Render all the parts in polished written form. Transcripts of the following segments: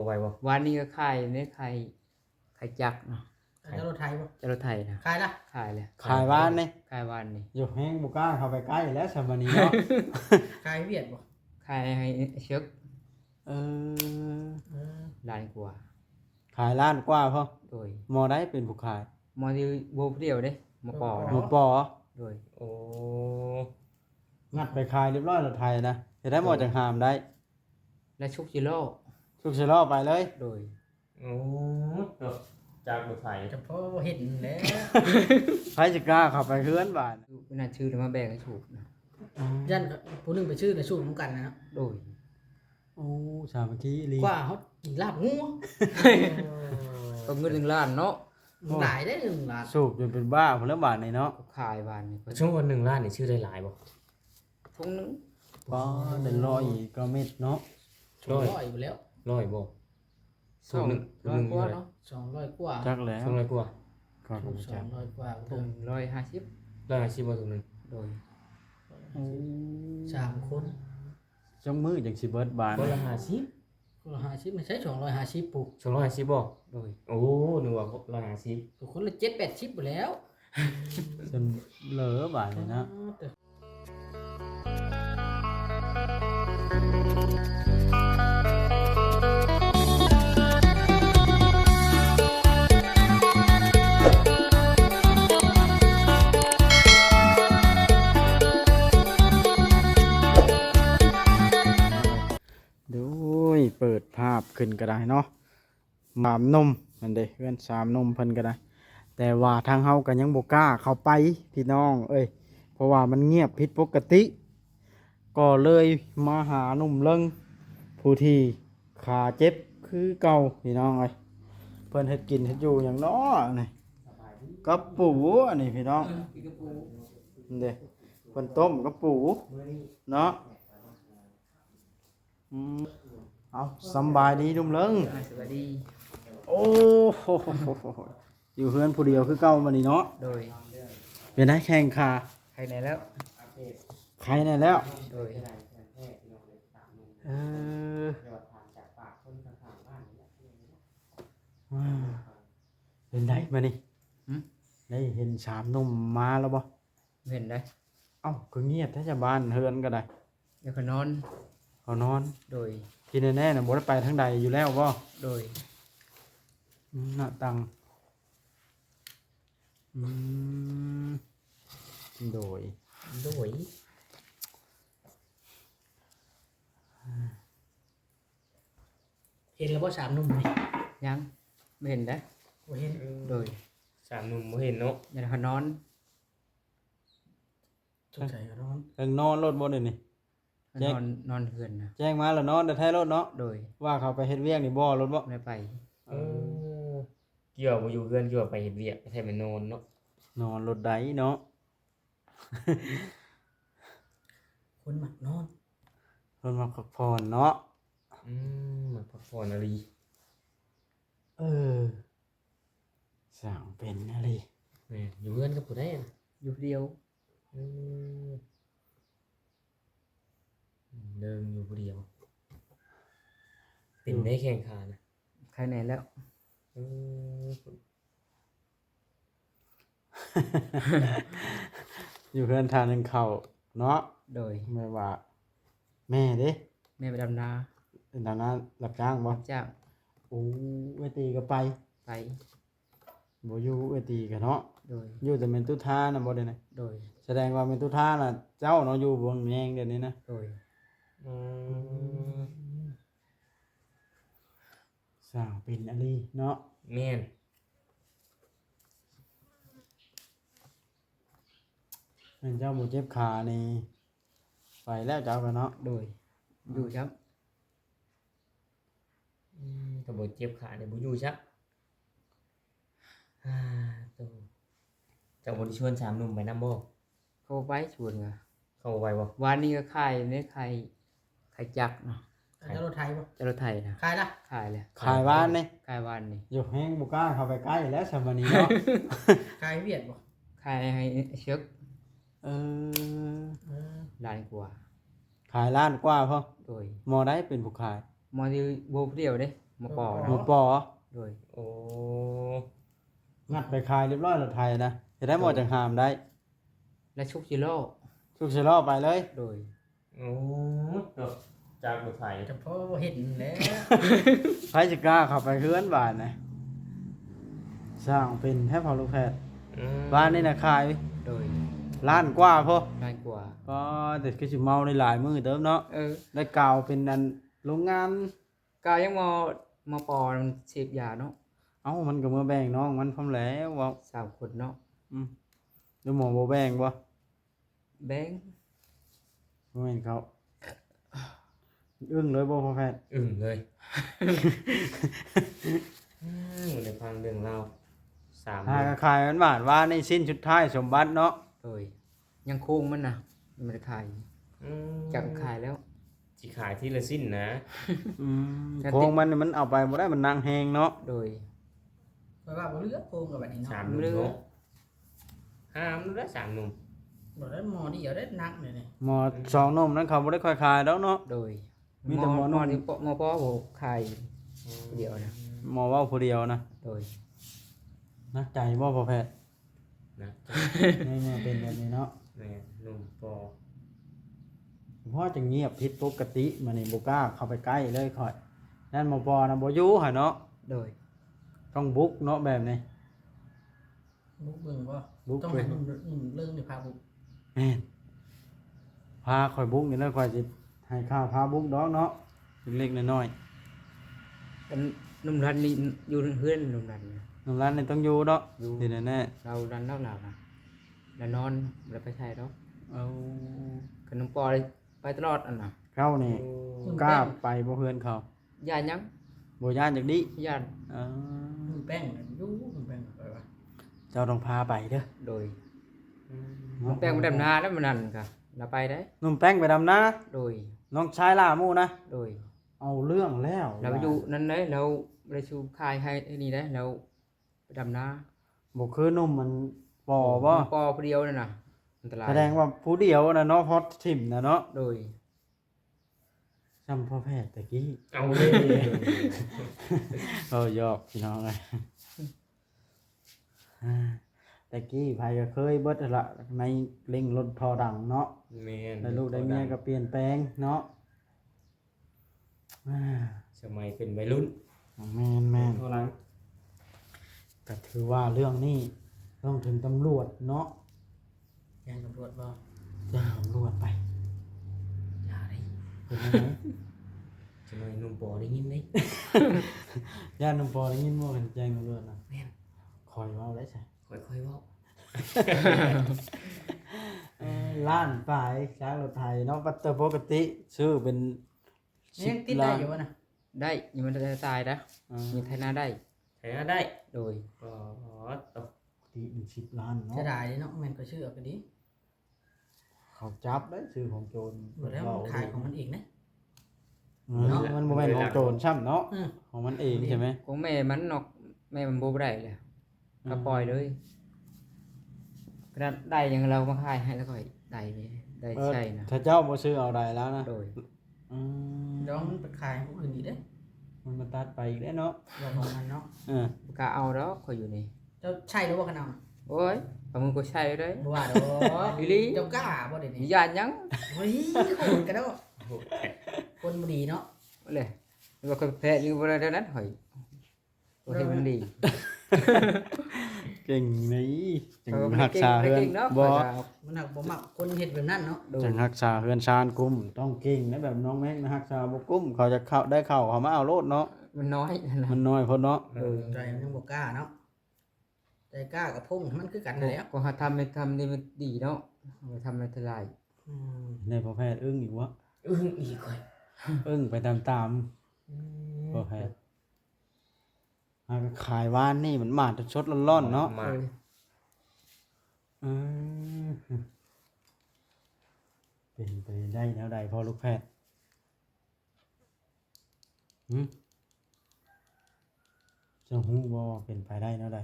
ไว้บ่วันนี้ก็ขายเนี่ยขายจักรเนาะ เจ้ารถไทยบ่ จะรถไถนะ ขายละ ขายเลย ขายบ้านนี่ ขายวันนี่ อยู่แห้งบุกล้าเข้าไปใกล้แล้วสมัยนี้เนาะ ขายเวียดบ่ ขายให้เชือก เออ เออ ล้านกว่า ขายล้านกว่าพ่อ โดย มอได้เป็นผู้ขาย มอที่โบเดียวเด้มาปอ หมูปอ โดย โอ้ งัดไปขายเรียบร้อยรถไทยนะจะได้หมดจากหามได้ และชุกจิโร่ ชุกเชลอไปเลย โดย โอ้จากรถไถ เฉพาะเห็นแล้ว ใครจะกล้าเข้าไปเฮือนบ้าน ไม่น่าชื่อเลยมาแบ่งให้ถูกนะ ยันผู้หนึงไปชื่อในสู้เหมือนกันนะ โดย โอ้สามัคคีลี กว่าเขากินลาบงัว ก็เงิน1 ล้านเนาะ หลายได้1 ล้าน สูบจนเป็นบ้าพลบาทนี่เนาะ ก็ขายวันนี่ก็ ช่วงวัน1 ล้านนี่ชื่อได้หลายบ่ ทุ่งนึง ป้อเดินรออีกก็เม็ดเนาะ ร้อย 200อยู่แล้ว ร้อยบ่ สองร้อยกว่าเนาะ 200กว่า จักแล้ว ช่วงร้อยกว่า ก็รู้จัก 200กว่า ทุ่ง150 150บ่ถุงนึง โดย โอ้ 3คน จังมือจังสิเบิดบาน บ่ เลย ละ50 คนละ50ไม่ใช่250ปุ๊บ 250บ่ โดย โอ้นึกว่า150คนละ7-80บ่แล้ว จนเหลือบาทเลยนะ ดูเปิดภาพขึ้นก็ได้เนาะสามนมนั่นเด้เพื่อนสามนมเพิ่นก็ได้ แต่ว่าทางเฮาก็ยังบ่กล้าเข้าไปพี่น้องเอ้ยเพราะว่ามันเงียบผิดปกติ ก็เลยมาหาหนุ่มเลิงผู้ที่ขาเจ็บคือเก่าพี่น้องเอ้ยเพิ่นเฮ็ดกินเฮ็ดอยู่อย่างน้อนี่กับปูอันนี้พี่น้องนี่เด้เพิ่นต้มกับปูเนาะเอาสำบายดีดุมเลิง สวัสดี โอ้โหอยู่เพื่อนผู้เดียวคือเก่ามานี่เนาะ โดย เป็นได้แข่งขา ใครไหนแล้ว ใครเนี่ยแล้ว โดย เออเป็นได้มานี่ได้เห็นสามหนุ่มมาแล้วบ่ เห็นได้ เอ้าก็เงียบถ้าจะบ้านเฮือนก็ได้ เดี๋ยวเขานอน เขานอน โดย ที่แน่ๆน่ะบ่ได้ไปทางใดอยู่แล้วบ่ โดย หน้าตังโดย โดย เห็นแล้วบ่3หนุ่มนี่ ยังไม่เห็นได้ บ่เห็น โดย 3หนุ่มบ่เห็นเนาะ เดี๋ยวเขานอน สงสัยก็นอน เอิงนอนรถบ่ได้นี่ เขา แจ้ง นอนเฮือนนะ แจ้งมาแล้วนอนแต่ท้ายรถเนาะ โดย ว่าเขาไปเฮ็ดเวียกนี่บ่รถบ่ ไม่ไป เออเกี่ยวบ่อยู่เฮือนเกี่ยวไปเฮ็ดเวียกไปแท้ไปนอนเนาะ นอนรถใดเนาะ คนมักนอน เพิ่นมาพักผ่อนเนาะ มาพักผ่อนอะไร เออสั่งเป็นอะไร แม่อยู่เฮือนกับผู้ใดน่ะ อยู่เดียว เออเดินอยู่ผู้เดียว เป็นได้แข่งขานะ ใครไหนแล้ว เออ อยู่เพื่อนทานหนึ่งเข่าเนาะ โดย ไม่ว่า แม่เด้ แม่ไปดำนา เป็นทางนั้นรับจ้างบ่ รับจ้าง โอ้เวทีก็ไป ไป บ่อยู่เวทีก็เนาะ โดย อยู่แต่เป็นตุท่านะบ่ได้นะ โดย แสดงว่าเป็นตุท่าน่ะเจ้าเนาะอยู่บนแยงเดี๋ยวนี้นะ โดย อืม สร้างเป็นอะไรเนาะ แม่น แม่นเจ้าบ่เจ็บขานี่ไปแล้วเจ้าก็เนาะ โดย อยู่ครับ ก็บ่เจ็บขาเนี่ยบ่อยู่ซักอ่าโตเจ้าบ่ได้ชวน3หนุ่มไปนำบ่ เขาไปชวนไง เข้าไปบ่ วันนี้ก็ขายเนี่ยขายจักรเนาะ เจ้ารถไทยบ่ จะรถไถนะ ขายละ ขายเลย ขายบ้านนี่ ขายวันนี่ อยู่แห้งบ่กล้าเข้าไปใกล้แล้วสมัยนี้เนาะ ขายเวียดบ่ ขายให้เชือก เออ เออ ล้านกว่า ขายล้านกว่าพ่อ โดย มอได้เป็นผู้ขาย มอที่โบเดียวเด้ มาปอ หมูปอ โดย โอ้ งัดไปขายเรียบร้อยแล้วไทยนะจะได้หมดจังหามได้ และชุกจิโร่ สุกเสยรอไปเลย โดย โอ้ตกจากรถไถ แต่พอเห็นแล้ว ไผสิกล้าเข้าไปเฮือนบ้านนะสร้างเป็นแทบพอลูกแพทย์ อืม บ้านนี่นะขาย โดย ล้านกว่าพอ ง่ายกว่า ก็แต่คือสิเมาได้หลายมื้อเติมเนาะ ได้กาวเป็นอันโรงงาน กายังมาปอมันเสพยาเนาะ เอ้ามันก็มาแบ่งน้องมันพร้อมแล้วว่า 3 คนเนาะ แล้วหมอบ่แบ่งบ่ แบงค์ บ่แม่นเขาอึ้งเลยบ่พ่อแพทย์ อึ้งเลยในฟังเรื่องเล่าสาม หาก็ขายมันบาทว่าในสิ้นสุดท้ายสมบัติเนาะ โดยยังโค้งมันน่ะมันไม่ได้ขาย อืม จากขายแล้ว สิขายที่ละสิ้นนะ โครงมันนี่มันเอาไปบ่ได้มันนางแฮงเนาะ โดย เพราะว่าบ่เลือกโกงกับแบบนี้เนาะ สามหนุ่ม เรื่อง เนาะห้ามแล้วสามหนุ่ม บ่ได้หมอนี่เดี๋ยวได้นักเลยนี่ หมอสองนมนั้นเขาบ่ได้ค่อยขายดอกเนาะ โดย มีแต่หมอนุ่ม ที่มอปอบอกขายเดียวนะ หมอเว้าผู้เดียวนะ โดย นักใจบ่พ่อแพทย์ นะ นี่มาเป็นแบบนี้เนาะ แม่หนุ่มปอ เพราะจะเงียบผิดปกติมันนี่บ่กล้าเข้าไปใกล้เลยค่อยนั่นหมอปอนะบ่อยู่หั่นเนาะ โดย ต้องบุกเนาะแบบนี้ บุกเบิ่งบ่ บุก ต้อง เบิ่ ให้ ง หนุ่มเรื่องนี่พาบุก แม่นพาข่อยบุกนี่แล้วข่อยสิให้ข้าวพาบุกดอกเนาะเล็กๆน้อย อันนุ่มรันนี่อยู่เพื่อนนุ่มรันนะ ๆน้ำร้านนี่ต้องอยู่เนาะ อยู่ ที่แน่ เรารันเล่าหลับนะแล้วนอนแล้วไปใช้แล้ว ๆเอา ขนมปอเลยไปตลอดอันน่ะ เข้านี่กล้าไปบ่เพื่อนเขา ยายัง บ่ย่านจักดิ ยาน อ่า มือแป้งอยู่มือแป้งไปว่า เจ้าต้องพาไปเด้อ โดยมันแปลงมาดำนาแล้วมันนั่นค่ะเราไปได้ นุ่มแป้งไปดำนา โดย น้องชายล่าหมู่นะ โดย เอาเรื่องแล้ว เราอยู่นั่นเลยเราไปชูคายให้ไอ้นี่ได้เราไปดำนา บ่คือนุ่มมันปอบ่ ปอผู้เดียวนั่นน่ะอันตราย แสดงว่าผู้เดียวนะเนาะพอถิ่มนะเนาะ โดย จำพ่อแพทย์ตะกี้ เอาเลย ยอกพี่น้องเลยตะกี้ไผก็เคยเบิดละในเล่งรถพอดังเนาะ แม่น ได้ลูกได้เมียก็เปลี่ยนแปลงเนาะ สมัยเป็นวัยรุ่น แม่น เท่านั้น ก็ถือว่าเรื่องนี้ต้องถึงตำรวจเนาะ ยังตำรวจบ่ แจ้งตำรวจไป อย่าได้ เป็นยังไง สมัยหนุ่มปอได้ยินไหม ญาตินุ่มปอได้ยินว่าเป็นแจ้งตำรวจนะ แม่น คอยเว่าได้ใช่ ค่อยๆเว่า ล้านปลายช้างรถไทยเนาะปัตเตอร์ปกติซื้อเป็น ยังติดได้อยู่วะนะ ได้ยังมันจะตายนะ อ่า มีไทยนาได้ ใช้ได้ โดย ก็ตก ปกติเป็น10 ล้านเนาะ จะได้เนาะแม่นก็ชื่อเอาไปดิ เขาจับได้ซื้อของโจร บ่แล้วมันขายของมันเองนะ มันบ่แม่นของโจรซ้ำเนาะ อือ ของมันเองใช่ไหม ของแม่มันนอกแม่มันโบได้เลยก็ปล่อยเลยกระได้ยังเรามาขายให้แล้วก็ได้เลยได้ใช่นะ ถ้าเจ้าบ่ซื้อเอาได้แล้วนะ โดย อืม เดี๋ยวมันไปขายให้ผู้อื่นอีกเด้ มันมาตัดไปอีกแล้วเนาะ เราของมันเนาะ เออ กาเอาแล้วคอยอยู่นี่ เจ้าใช่หรือว่ากันเอา โอ้ยปมึงก็ใช่เลย บ่ว่าดอก อีหลี เจ้ากล้าบ่เดี๋ยว มี นี้ ยานยัง เฮ้ยโหดกันแล้วคนบ่ดีเนาะ เลยว่าคนแพ้หรือว่าอะไรนั้นหอยโอเคมันดี เก่งนี่จัง มัน รักษาเฮือน เก่งเนาะ บ่ มันหักบ่มักคนเฮ็ดแบบนั้นเนาะ โดย จังรักษาเฮือนชานกุ้มต้องเก่งนะแบบน้องแม็กนะรักษาบ่กุ้มเขาจะเข้าได้เข้าเขามาเอาโลดเนาะ มันน้อยนะ มันน้อยพอเนาะ ใจมันยังบ่กล้าเนาะใจกล้ากับพุ่งมันคือกันนั่นแหล้ว ก็หาทำไม่ทำนี่มันดีเนาะไปทำอะไรทลาย ในพอแพทย์อึ้งอีกวะ อึ้งอีกค่อย อึ้งไปตามๆพอแพทย์หากขายว่านนี่มันมาดชดร้อนๆเนาะ มา อืมเป็นไปได้แนวใดพอลูกแพทย์จะฮู้บ่ว่าเป็นไปได้แนวใด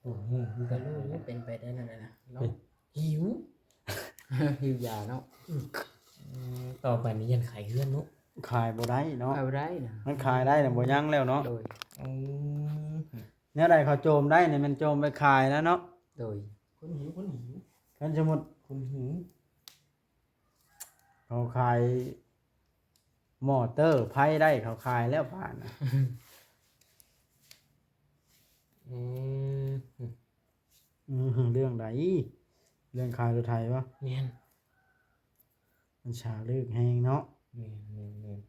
โอ้โห ก็รู้เป็นไปได้นั่นแหละนะเนาะ เป็น หิว หิวยาเนาะ ต่อไปนี้ยันขายเพื่อนเนาะ ขายบ่ได้เนาะ เอาได้นะ มันขายได้แต่บ่ยังแล้วเนาะ โดย อืม เนี่ยใดเขาโจมได้เนี่ยมันโจมไปขายแล้วเนาะ โดย คนหิวคนหิว กันสมมุติ คุณหิว เขาขายมอเตอร์ไผได้เขาขายแล้วผ่านน่ะ อืม เรื่องใดเรื่องขายรถไถวะ แม่น มันฉาลึกแฮงเนาะ แม่นแม่นแม่น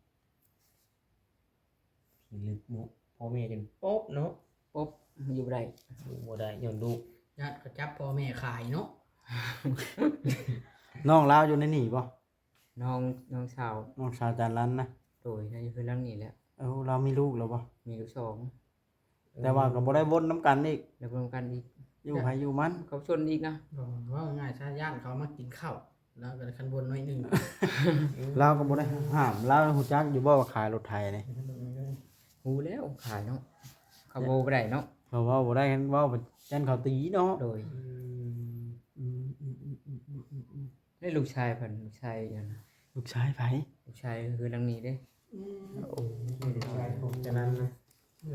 พี่ลึกเนาะพ่อแม่จนป๊อบเนาะ ปุ๊บอยู่ได้ ดูบ่ได้ย้อนลูก ญาติก็จับพ่อแม่ขายเนาะ น้องลาวอยู่ในนี่บ่ น้องสาว น้องสาวจานรันนะ โดยนั่นคือหลังนี้แหละ เอ้าเรามีลูกแล้วบ่ มีลูกสอง แต่ว่าก็บ่ได้วนน้ำกันอีก แล้วรวมกันอีก อยู่ไผอยู่มัน เขาชนอีกนะ ว่าง่ายๆถ้าญาติเขามากินข้าวแล้วก็คันบนน้อยหนึง เราก็บ่ได้ห้ามเราฮู้จักอยู่บ่ว่าขายรถไถนี่ หูแล้วขายเนาะเขาโบไปได้เนาะ เพราะว่าบ่ได้เว้าไปจันเขาตีเนาะ โดย อืม ได้ลูกชายเพิ่นลูกชายอย่างนะ ลูกชายไผ ลูกชายคือหลังนี้เด้ โอ้ยใช่ผมจะนั้นนะ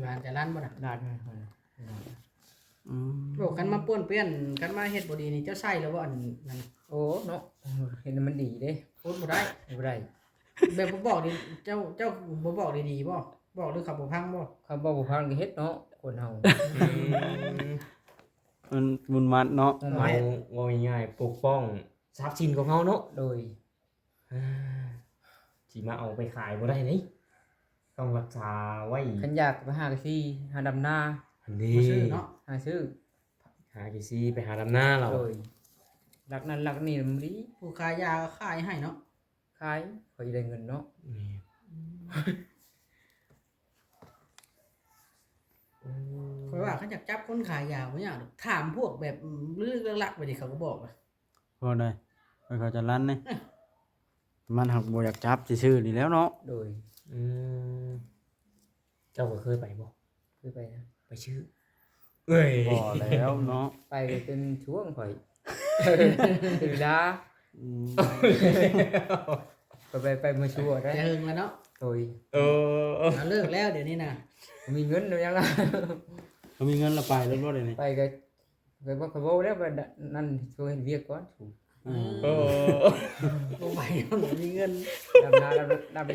ร้านแต่ร้านบ่น่ะ ลาดมาเพิ่น อืม บอกกันมาป้วนเปี้ยนกันมาเฮ็ดบ่ดีนี่เจ้าใส่แล้วบ่อันนั้น โอ้เนาะเห็นมันดีเด้ พูดบ่ได้ บ่ได้ แบบบ่บอกดิเจ้าบ่บอกดีๆบ่บอกหรือขับบ่พังบ่ เขาบอกบ่พังก็เฮ็ดเนาะคนเฮา มันบุญมัดเนาะ เอาว่าง่ายๆปกป้องทรัพย์สินของเขาเนาะ โดย สิมาเอาไปขายบ่ได้นี่ต้องรักษาไว้ ขันอยากไปหากะซี่หาดำนา อันนี้ บ่ซื้อเนาะ หาซื้อ หากี่ซี่ไปหาดำหน้าเรา โดยหลักนั้นหลักนี้มันดี ผู้ขายยาก็ขายให้เนาะ ขายเขาจะได้เงินเนาะ เพราะว่าเขาอยากจับคนขายยาบ่อยากดอกถามพวกแบบลึกๆลักๆไปดิเขาก็บอกว่า พอได้ไปเขาจะรันนี่มันหักบ่อยากจับซื่อๆนี่แล้วเนาะ โดย อืมเจ้าก็เคยไปบ่ คือไปนะ ไปชื่อเอ้ย บ่แล้วเนาะ ไปเป็นช่วงข่อยเวลา อืม ไปมาชัวร์ได้ แต่เฮิงแล้วเนาะ โดย เออ เอาเลิกแล้วเดี๋ยวนี้นะ มีเงินหรือยังล่ะ เขามีเงินและไปแล้วบ่ได้นี่ ไปก็ไปบ่ไปบ่แล้วไปนั่นช่วยเฮ็ดเวียกก่อนถูก อืม เออ บ่ไหวมันมีเงิน ด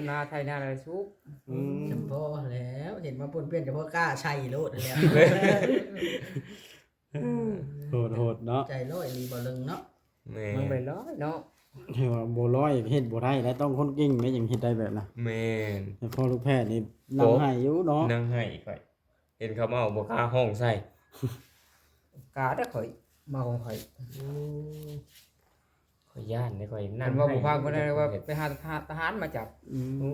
ำนาไทยนาอะไรชุบ อืม จำพอแล้วเห็นมาปนเปี้ยนเฉพาะกล้าใช้โลดแล้ว โหดเนาะ ใจร้อยรีบ่ลึงเนาะ แม่ มันไปร้อยเนาะ เห็นว่าบ่ร้อยเฮ็ดบ่ได้แล้วต้องคนเก่งได้อย่างเฮ็ดได้แบบน่ะ แม่น แต่พอลูกแพทย์นี่นั่งให้อยู่เนาะ นั่งให้ข่อยเห็นเขามาเอาบ่กล้าห้องใส่ กาได้ข่อยมาของข่อย ข่อยย่านได้ข่อยนั่ นั่ ง นว่า ให้ บ่ฟังบ่ได้ว่าไปหาทหารมาจับ อืม โอ้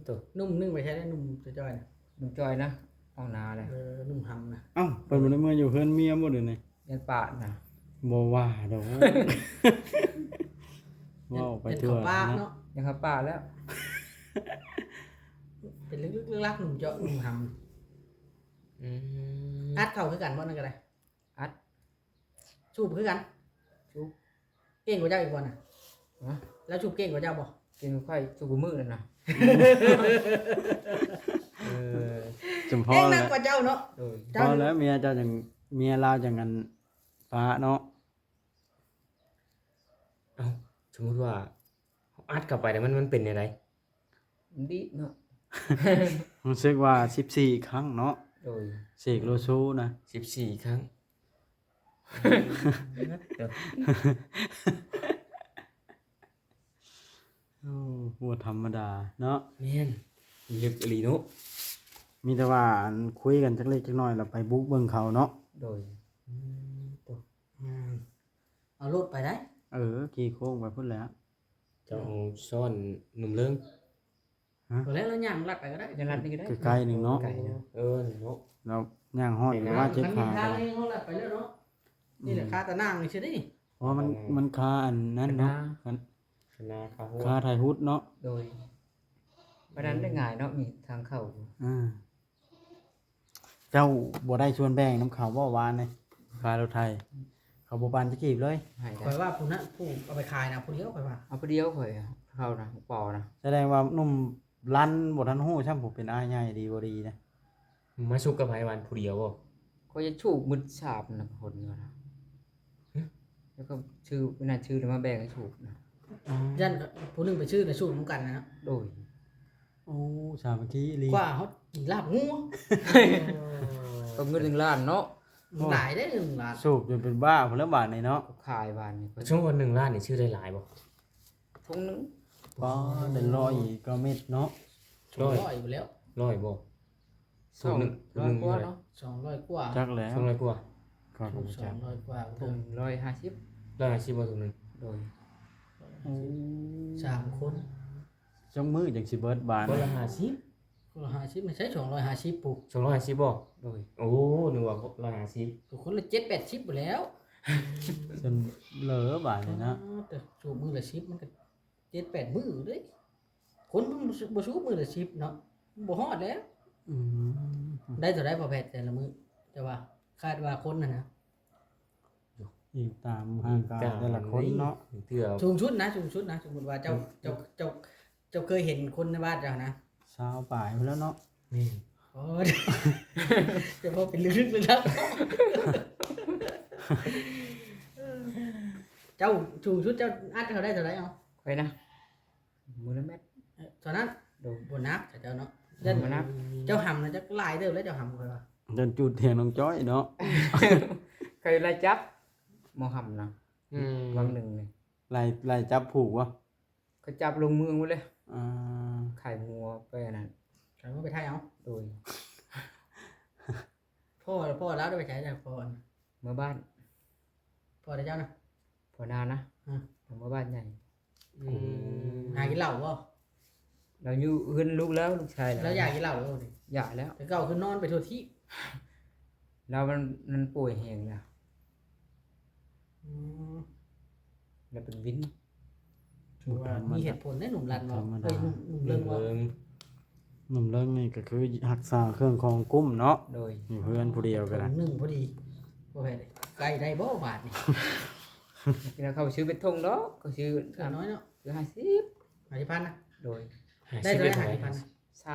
ตัว นุ่มนึ่งไปใช้ได้นุ่มจ้อยๆนะ นุ่มจอยนะห้องนาเลย นุ่มหำนะ เอ้าเพิ่นบ่ได้เมื่ออยู่เพิ่นเมียบ่เด้อนี่ ยันปาดนะ บ่ว่าดอกเว้าไป เป็น ทั่ว ข้าวปลา เนาะ เนาะ ยังครับปาดแล้ว เป็นลึกๆลักๆนุ่มเจาะนุ่มห อืม ำอัดเข้าคือกันบ่นั่นก็ได้ อัด ชูบคือกัน ชูบ เก่งกว่าเจ้าอีกบ่น่ะ ฮะ แล้วชูบเก่งกว่าเจ้าบ่ กินค่อยสุกมือนั่นนะ เออ จำพอ เก่งนั แล้ ก ว กว่าเจ้าเนาะ โดย พอแล้วเมียเจ้าจังเมียลาวจังกันฟ้าเนาะ เอ้าสมมุติว่าเขาอัดกลับไปแล้วมันเป็นยังไง มันดีเนาะ รู้สึกว่า14ครั้งเนาะ โดย เสกโลซูนะ 14 ครั้งเดี๋ยว โอ้บ่ธรรมดาเนาะ แม่นลึกอีหลีเนาะ มีแต่ว่าอันคุยกันจักเล็กจักน้อยแล้วไปบุกเบิ่งเขาเนาะ โดย ตัว เอารถไปได้ ขี่โค้งไปพุ่นแล้ว เจ้าเอาซ่อนหนุ่มเลิง ก็แล้วย่างลัดไปก็ได้ ยันรัดนี่ก็ได้ ใกล้ๆหนึงเนาะ ไก่เนาะ เออเนาะ แล้วย่างฮอด เห็น ห นะ รือว่าเจ็บ มันมี ขา ทาง ก็ ให้เขาลัดไปแล้วเนาะนี่แหละค่าตะนางนี่ใช่ดิ เพราะมันคาอันนั้นเนาะมัน คณะเขาหัว คาไทยฮุดเนาะ โดยวันนั้นได้ง่ายเนาะมีทางเข้า อ่าเจ้าบ่ได้ชวนแบ่งน้ำเขาบ่หวานเลยคารถไทย เขาบ่ปานจะกีบเลย หายได้ ข่อยว่าผู้นั้นผู้เอาไปขายนะผู้เดียวข่อยว่า เอาไปเดียวข่อยอะ เขานะปอนะ แสดงว่าหนุ่มลั่นบ่ทันฮู้ช่ำผมเป็นอ้ายใหญ่ดีบ่ดีนะ มาสุกกับไผวันผู้เดียวบ่ ก็จะชูกมืดสาบนะคนก็นะแล้วก็ชื่อไม่น่าชื่อเลยมาแบ่งให้ถูกนะ ยันผู้หนึงไปชื่อในสู้นำกันนะ โดย โอ้สามัคคีอีหลี กว่าเขากินลาบงัว ก็เงิน1 ล้านเนาะ หลายได้1 ล้าน สูบจนเป็นบ้าพุ่นแล้วบาดนี่เนาะ ก็ขายบานนี่ก็ ช่วงวัน1 ล้านนี่ชื่อได้หลายบ่ ทุ่งนึง ป้าได้ร้อยก็เม็ดเนาะ ร้อย 200อยู่แล้ว ร้อยบ่ สองร้อยกว่าเนาะ 200กว่า จักแล้ว ช่วงไรกว่า ก็บ่จัก 200กว่า ทุ่ง150 150บ่ถุงนึง โดย โอ้ 3คน จังมือจังสิเบิดบาด คน นะ ละ50 คนละ50ไม่ใช่250ปุ๊บ 250บ่ โดย โอ้นึกว่า150 ทุกคนละ7-80อยู่แล้ว จนเหลือบาดนี่นะ แต่สูบมือละ10มันก็7-8มื้อเด้คนมันบ่สูบมือละ10เนาะบ่ฮอดแล้ว อืม ได้เท่าไดพอแพทย์แต่ละมื้อแต่ว่าคาดว่าคนน่ะนะ อีกตามห่างกายแต่ละคนเนาะ เทื่อ สูงชุดนะสมมุติว่าเจ้าเคยเห็นคนในบ้านเจ้านะ สาวปลายพุ่นแล้วเนาะ นี่ โอ้ยจะพอเป็นลึกๆเลยครับเจ้าสูงชุดเจ้าอัดเขาได้เท่าไหร่เอา ไปนะมือละเม็ด ตอนนั้น โดย บนนับเจ้าเนาะ เดินมานับ เจ้าหำนะเจ้าลายเด้อแล้วเจ้าหำเขาว่า จนจุดเถียงน้องจ้อยเนาะ เคยไล่จับหมอหำนะ อืม วันหนึ่งเลย ไล่จับผูกวะ ก็จับลงเมืองไว้เลย อ่า ไข่งัวไปอันนั้น ใครว่าไปไทยเอา โดย พ่อแล้วได้ไปใช้จากพ่อ เมื่อบ้าน พ่อได้เจ้านะ พอนานนะ อืม เมื่อบ้านใหญ่ อืม หากินเหล้าบ่ เราอยู่ขึ้นลูกแล้วลูกชาย แล้วอยากกินเหล้าแล้วดิ อยากแล้ว แต่เก่าคือนอนไปทั่วที่ เรามันป่วยแหงแล้ว อืม เราเป็นวิน ถือว่ามีเหตุผลได้หนุ่มรันบ่เอ้ยหนุ่มเรื่องบ่ หนุ่มเรื่องนี้ก็คือรักษาเครื่องของกุ้มเนาะ โดย มีเพื่อนผู้เดียวกัน หนึ่งพอดีบ่แพ้เลยไกลได้บ่บาทนี่ เราเข้าซื้อเป็นทงเนาะก็ซื้อ เกินน้อยเนาะ ซื้อ50 50,000นะ โดย ได้เท่าไหร่50,000นะ 3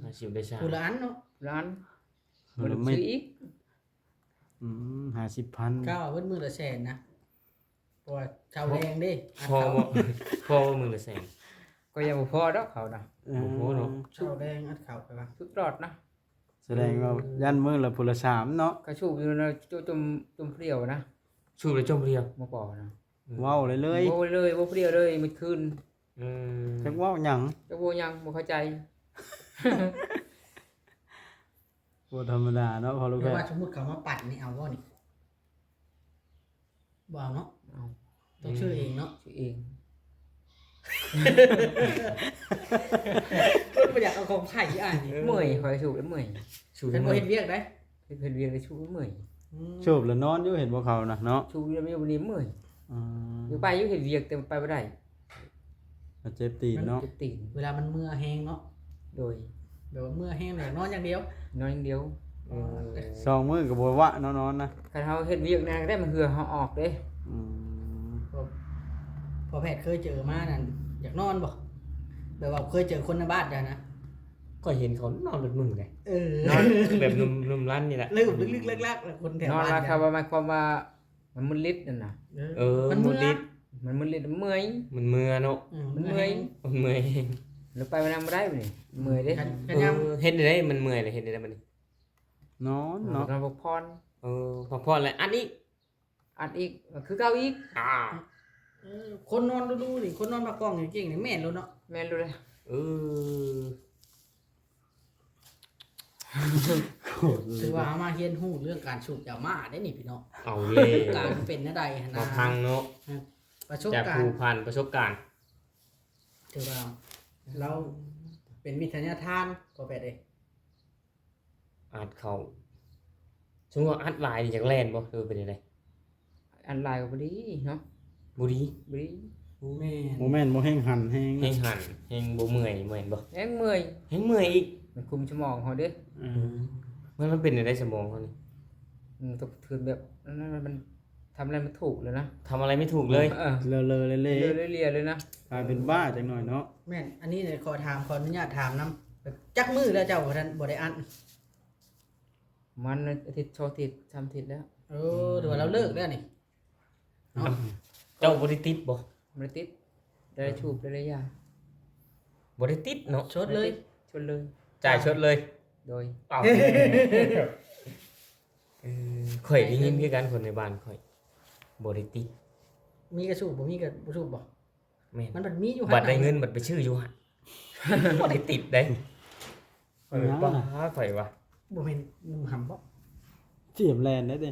50ได้ชา ผู้ละอันเนาะ ล้าน มั มัน นไม่ ซื้ออีก 50,000 ก้าวเบิดมือละแสนนะเพราะว่าชาวแรงเด้อัด พอ เขา บ่พอว่ามือละแสน ก็ยังบ่พอดอกเขานะ โอ้ โหเนาะ ชาวแรงอัดเขาไปว่า สุดยอดนะ แสดงว่ายันมือละพุ่นละ3เนาะ กระชูบอยู่นะจมเพลียวนะ ชูเลยจมเรียว มาปอนะ เว้าเลยเลย โว้เลยโว้เพลียวเลยมันคืน อืม จักเว้าหยัง จะโว้ยังบ่เข้าใจ บ่ธรรมดาเนาะพอรู้ แต่ แค่ ว่าสมมุติเขามาปัดนี่เอาบ่นี่บ่เอาเนาะ เอา ต้องชื่อเองเนาะ ชื่อเอง เพิ่นบ่อยากเอาของไผอ่านนี่ เมื่อยคอยชูบแล้วเมื่อย ชู เพิ่นบ่เฮ็ดเวียกได้ เพิ่นเวียนเลยชูบเมื่อย ชูบแล้วนอนอยู่เห็นบ่เขานะเนาะ ชูบแล้วไม่บ่ได้เมื่อย อ่า อยู่ไปอยู่เห็นเวียกแต่ไปบ่ได้ เจ็บตีนเนาะ เจ็บตีน เวลามันเมื่อแห้งเนาะ โดย แบบว่าเมื่อแห้งเนี่ยนอนอย่างเดียวน อนอย่างเดียว สองมือก็บ่วะเนาะนอนนะ คันเฮาเฮ็ดเวียกนานได้มันเหือเฮาออกเด้ อืม พอแพทย์เคยเจอมานั่นอยากนอนบ่แบบว่าเคยเจอคนในบ้านจ้ะนะ ก็เห็นเขานอนแบบนุ่มไง เออน อนแบบนุ่มๆร้านนี่แหละ เลิกลึกๆลักๆแล้วคนแถวน อน บ้าน ราคา จ้ะ ประมาณความว่ามันมึนฤทธิ์นั่นน่ะ เออ มัน มุ เมื่ ด อ ลิด มันมึนฤทธิ์มันเมื่อย มันเมื่อเนาะ มันเมื่อย มันเมื่อย แล้วไปวันนั้นบ่ได้บ่นี่เมื่อยเด้ กัน เอ กันยาม อเฮ็ดได้มันเมื่อยเลยเฮ็ดได้มันนี่ นอนเนาะ นอนพักผ่อน เออพักผ่อนเลยอันนี้ อัดอีกคือเก่าอีก คนนอนดูๆนี่คนนอนมากล้องนี่เก่งนี่แม่นแล้วเนาะ แม่นรู้เลย เออ ถือว่าเอามาเรียนรู้เรื่องการสูบยามาได้นี่พี่น้อง เอาเลย การเป็นแนวใดหั่น มา นะ พังเนาะ ประสบ จาก การ ผู้ ณ์ พันประสบการณ์ ถือว่าเราเป็นวิทยาทานก็ไปได้ อาจเขาสมมุติว่าอัดลายนี่จากแล่นบ่เออเป็นจังได อันไลน์ก็บ่ดีเนาะ บ่ดี บ่ดี แม่น โมแม่นบ่แห้งหันแห้ง เฮงหันเฮงบ่เมื่อยเหมือนบ่ แฮงเมื่อย เฮงเมื่อยอีก มันคุมสมองเฮาเด้ อืม มันเป็นจังได๋สมองเขานี่ มันตกทืนแบบนั้นมัน ทำอะไรไม่ถูกเลยนะ ทำอะไรไม่ถูกเลย เออ เลอะๆเละ เลียเลยนะ ๆกลายเป็นบ้าจังหน่อยเนาะ แม่นอันนี้เนี่ยขออนุญาตถามนํแบบจักมือแล้วเจ้าท่านบ่ได้อัน มันอาทิตย์โชว์อาทิตย์ทำอาทิตย์แล้ว หรือว่าเราเลิกแล้วนี่เนาะ เจ้าบ่ได้ติดบ่ มันติดได้ชูบได้ยา บ่ได้ติดเนาะ ชดเลย ชนเลย จ่ายชดเลย โดย เอาข่อยได้ยินคือกันคนในบ้านข่อยบ่ได้ติด มีกระสูบบ่มีกระบ่สูบบ่ แม่น มันบัดมีอยู่ บัตรได้เงินบัตรไปชื่ออยู่หั่นบ่ได้ติดได้ข่อยว่าข่อยว่า บ่แม่นมุมหำบ่ เจียมแลนได้เด้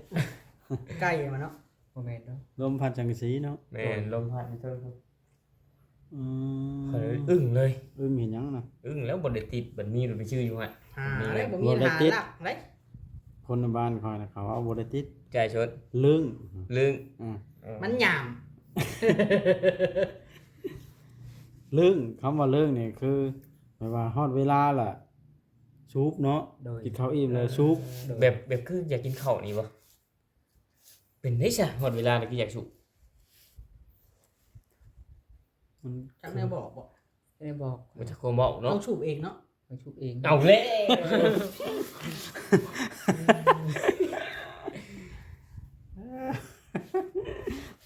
ใกล้มาเนาะ โมเมนต์เนาะ ลมพัดจังสีเนาะ แม่นลมพัดเทิง อื ข่อย ม อึ้งเลย เห็นยังน่ะ อึ้งแล้วบ่ได้ติดบัตรมีบัตรไปชื่ออยู่หั่น หาได้บ่มี บ่ได้ หา ติด ลักได้ คนในบ้านคอยน่ะเขาเอาบ่ได้ติด จ่ายชด ลึง ลึง อ่า มันหยาม ลึงคำว่าลึงนี่คือหมายว่าฮอดเวลาล่ะซุปเนาะ โดย กินข้าวอิ่มแล้วซุป แบบคืออยากกินข้าวนี่บ่เป็นได้ซะหมดเวลาแล้วก็อยากสุก มัน จักแม่บอกบ่ ไม่ได้บอก บ่จะโคบอก ต้ เนาะ องสูบเองเนาะ มันชูบเอง เอาแล้ว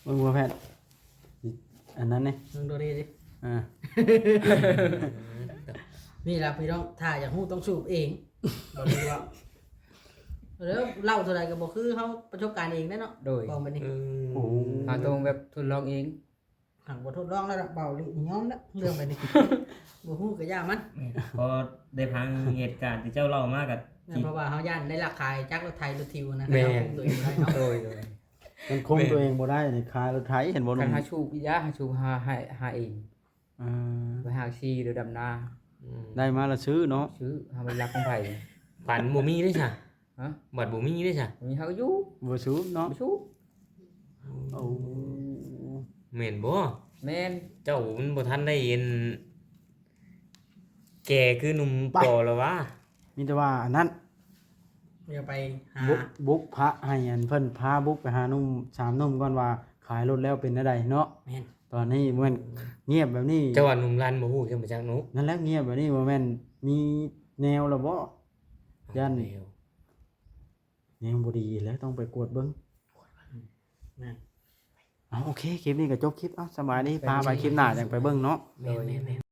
มึงบ่แพทย์อันนั้นนี่ มึงดูดิ อ่า นี่ล่ะพี่น้องถ้าอยากฮู้ต้องสูบเองบ่รู้ว่าแล้วเล่าเท่าใดก็บ่คือเฮาประสบการณ์เองแน่เนาะ โดย บอกไปนี่ โอ้โห หาตรงแบบทดลองเอง หังบ่ทดลองแล้วล่ะเบาลิยอมแล้วเรื่องไปนี่บ่ฮู้ก็ย่ามัน พอได้พังเหตุการณ์ที่เจ้าเล่ามากับ นั่นเพราะว่าเฮาย่านได้ราคายจักรถไทยรถทิวนะ แม่ เราคงตัวเองได้เนาะ โดย มันคุมตัวเองบ่ได้ในคายรถไถเห็นบ่ กา นุ่ ร ม หาชูบยาหาชูบหาเอง อ่า ไปหาชีหรือดำนา ได้มาและซื้อเนาะ ซื้อหามันรักของไผ่ ปันบ่มีได้ซะ ฮะ บัตรบ่มีได้ซะ มีเขาอยู่ บ่ซื้อเนาะ ไปชูบ โอ้ แม่นบ่ แม่น เจ้ามันบ่ทันได้เห็นแก่คือหนุ่มโตแล้ววะ มีแต่ว่าอันนั้น เดี๋ยวไปหา บุกพระให้อันเพิ่นพาบุกไปหานุ่มสามนุ่มก่อนว่าขายรถแล้วเป็นจังไดเนาะ แม่น ตอนนี้มันเงียบแบบนี้ เจ้าว่าหนุ่มรันบ่ฮู้จังบ่จักหนู นั่นแหละเงียบแบบนี้บ่แม่นมีแนวแล้วบ่ ยัน แล้ว แนวบ่ดีแล้วต้องไปกวดเบิ่ง แม่น เอาโอเคคลิปนี้ก็จบคลิปเอาสบายดีพาไปคลิปหน้าจังไปเบิ่งเนาะ แม่น